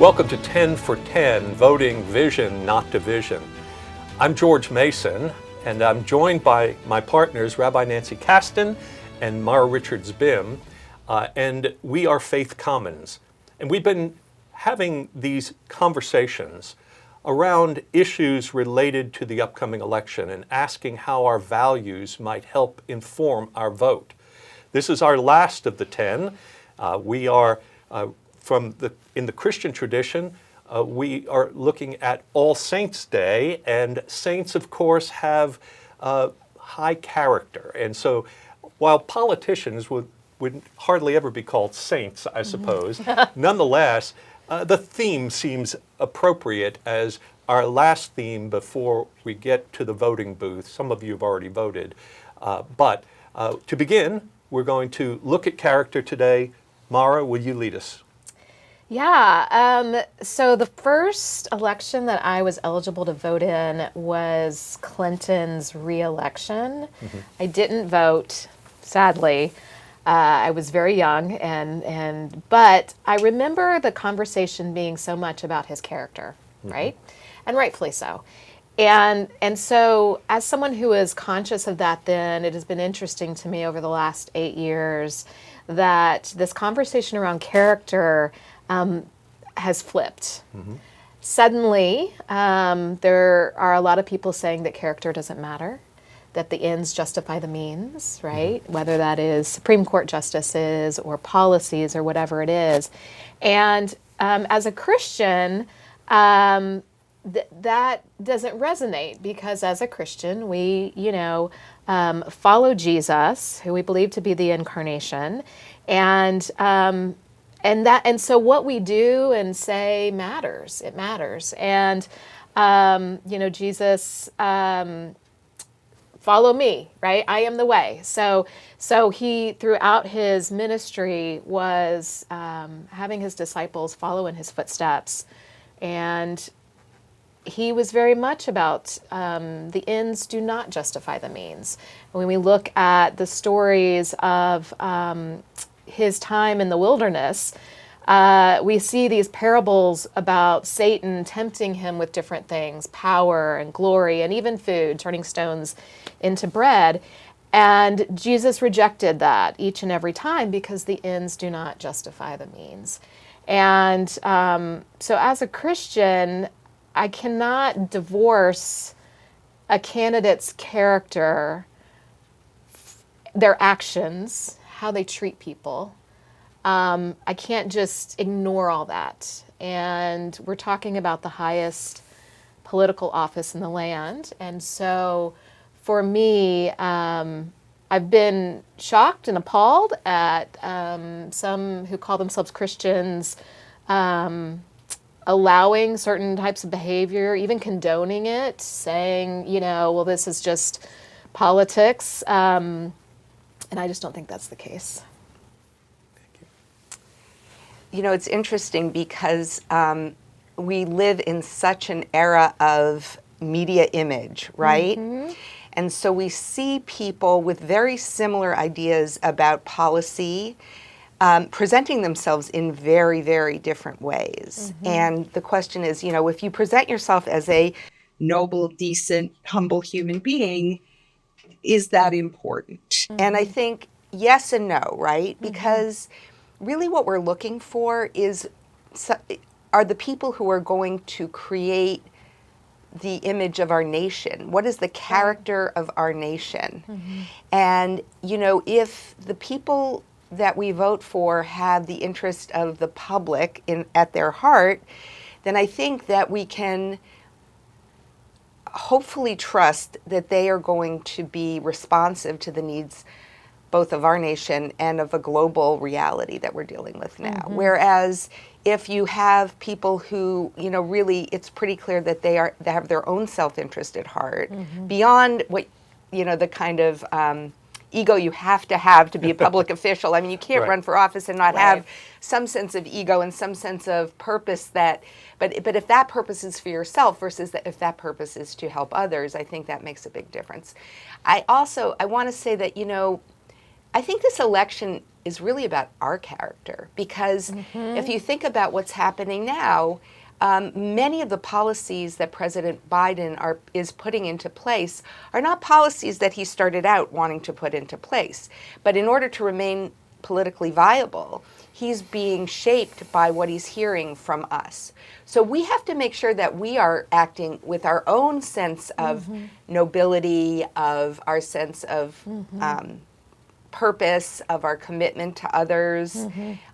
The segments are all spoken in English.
Welcome to 10 for 10, Voting Vision, Not Division. I'm George Mason, and I'm joined by my partners, Rabbi Nancy Kasten and Mara Richards-Bim, and we are Faith Commons. And we've been having these conversations around issues related to the upcoming election and asking how our values might help inform our vote. This is our last of the 10. We are in the Christian tradition, we are looking at All Saints' Day, and saints, of course, have high character. And so while politicians would hardly ever be called saints, I suppose, nonetheless, the theme seems appropriate as our last theme before we get to the voting booth. Some of you have already voted. But to begin, we're going to look at character today. Mara, will you lead us? Yeah, so the first election that I was eligible to vote in was Clinton's re-election. I didn't vote, sadly. I was very young, but I remember the conversation being so much about his character, right? And rightfully so. And so as someone who is conscious of that then, it has been interesting to me over the last 8 years that this conversation around character has flipped. Suddenly, there are a lot of people saying that character doesn't matter, that the ends justify the means, right? Whether that is Supreme Court justices or policies or whatever it is. And as a Christian, that doesn't resonate, because as a Christian, we, follow Jesus, who we believe to be the incarnation, and so what we do and say matters. It matters. And, Jesus, follow me, right? I am the way. So he, throughout his ministry, was having his disciples follow in his footsteps. And he was very much about the ends do not justify the means. When we look at the stories of his time in the wilderness, we see these parables about Satan tempting him with different things, power and glory and even food, turning stones into bread. And Jesus rejected that each and every time because the ends do not justify the means. And so as a Christian, I cannot divorce a candidate's character, their actions, how they treat people. I can't just ignore all that. And we're talking about the highest political office in the land. And so for me, I've been shocked and appalled at some who call themselves Christians allowing certain types of behavior, even condoning it, saying, well, this is just politics. And I just don't think that's the case. It's interesting because we live in such an era of media image, right? And so we see people with very similar ideas about policy presenting themselves in very, very different ways. And the question is, if you present yourself as a noble, decent, humble human being, is that important? And I think yes and no, right? Because really what we're looking for are the people who are going to create the image of our nation. What is the character of our nation? And, if the people that we vote for have the interest of the public at their heart, then I think that we can hopefully trust that they are going to be responsive to the needs both of our nation and of a global reality that we're dealing with now. Whereas if you have people who, really it's pretty clear that they have their own self-interest at heart, beyond what, the kind of ego you have to be a public official. I mean, you can't run for office and not have some sense of ego and some sense of purpose but if that purpose is for yourself versus if that purpose is to help others, I think that makes a big difference. I want to say that, I think this election is really about our character, because if you think about what's happening now, many of the policies that President Biden is putting into place are not policies that he started out wanting to put into place. But in order to remain politically viable, he's being shaped by what he's hearing from us. So we have to make sure that we are acting with our own sense of nobility, of our sense of purpose, of our commitment to others,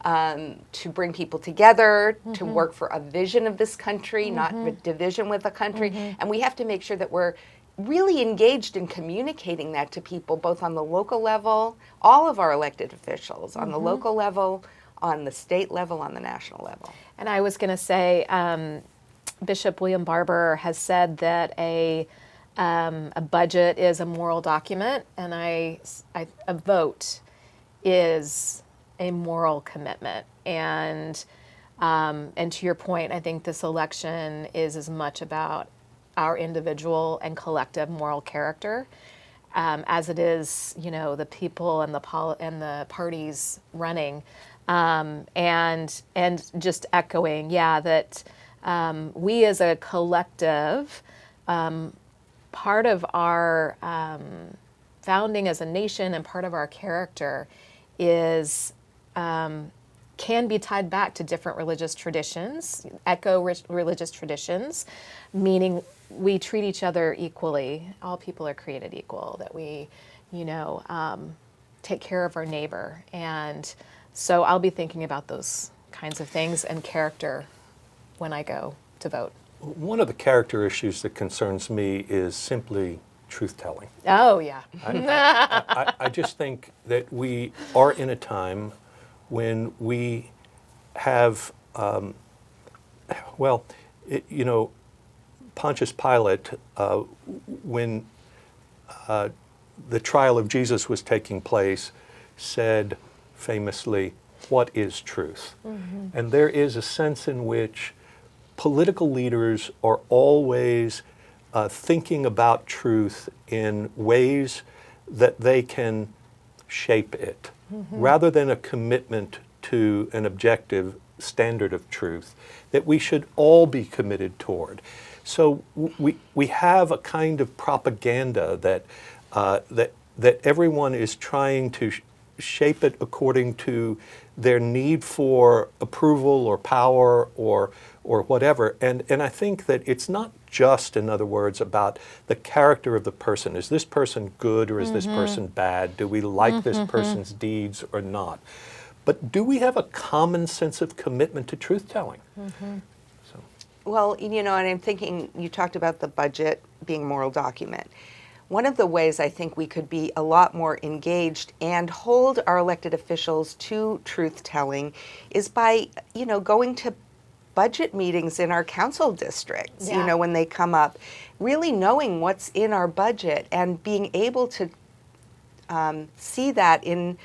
to bring people together, to work for a vision of this country, not a division with a country. And we have to make sure that we're really engaged in communicating that to people, both on the local level, all of our elected officials, on the local level, on the state level, on the national level. And I was going to say, Bishop William Barber has said that a budget is a moral document, and a vote is a moral commitment. And to your point, I think this election is as much about our individual and collective moral character as it is, the people and the parties running. And just echoing, that we as a collective, part of our founding as a nation and part of our character is can be tied back to different religious traditions, religious traditions, meaning we treat each other equally. All people are created equal, that we, take care of our neighbor. And so I'll be thinking about those kinds of things and character when I go to vote. One of the character issues that concerns me is simply truth-telling. Oh, yeah. I just think that we are in a time when we have, Pontius Pilate, when the trial of Jesus was taking place, said famously, "What is truth?" And there is a sense in which political leaders are always thinking about truth in ways that they can shape it, rather than a commitment to an objective standard of truth that we should all be committed toward. So we have a kind of propaganda that everyone is trying to shape it according to their need for approval or power or whatever. And I think that it's not just, in other words, about the character of the person. Is this person good or is this person bad? Do we like this person's deeds or not? But do we have a common sense of commitment to truth-telling? So. Well, and I'm thinking, you talked about the budget being a moral document. One of the ways I think we could be a lot more engaged and hold our elected officials to truth-telling is by, going to budget meetings in our council districts, when they come up, really knowing what's in our budget and being able to see that in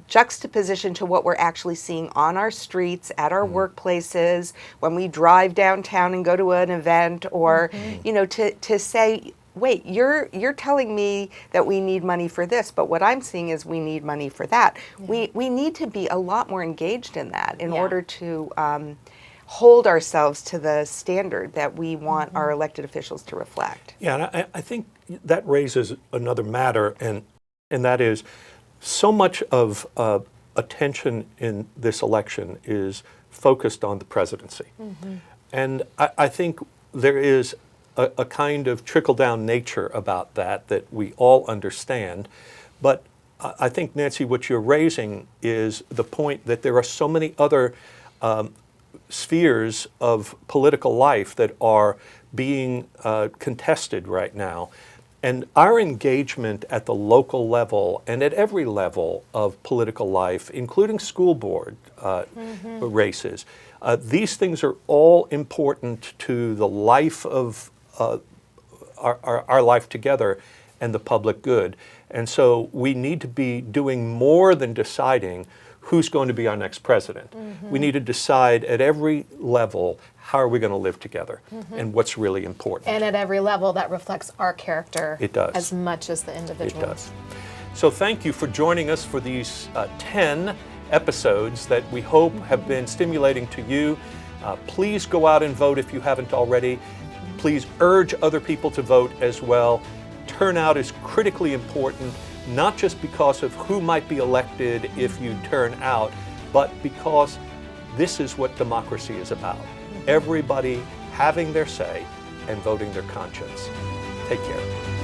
juxtaposition to what we're actually seeing on our streets, at our workplaces, when we drive downtown and go to an event, or, to say, wait, you're telling me that we need money for this, but what I'm seeing is we need money for that. We need to be a lot more engaged in that in order to hold ourselves to the standard that we want our elected officials to reflect. Yeah, and I think that raises another matter, and that is so much of attention in this election is focused on the presidency. And I think there is a kind of trickle-down nature about that we all understand. But I think, Nancy, what you're raising is the point that there are so many other spheres of political life that are being contested right now. And our engagement at the local level and at every level of political life, including school board races, these things are all important to the life of our life together and the public good. And so we need to be doing more than deciding who's going to be our next president. We need to decide at every level, how are we going to live together and what's really important. And at every level, that reflects our character It does. as much as the individual. It does. So thank you for joining us for these 10 episodes that we hope have been stimulating to you. Please go out and vote if you haven't already. Please urge other people to vote as well. Turnout is critically important, not just because of who might be elected if you turn out, but because this is what democracy is about. Everybody having their say and voting their conscience. Take care.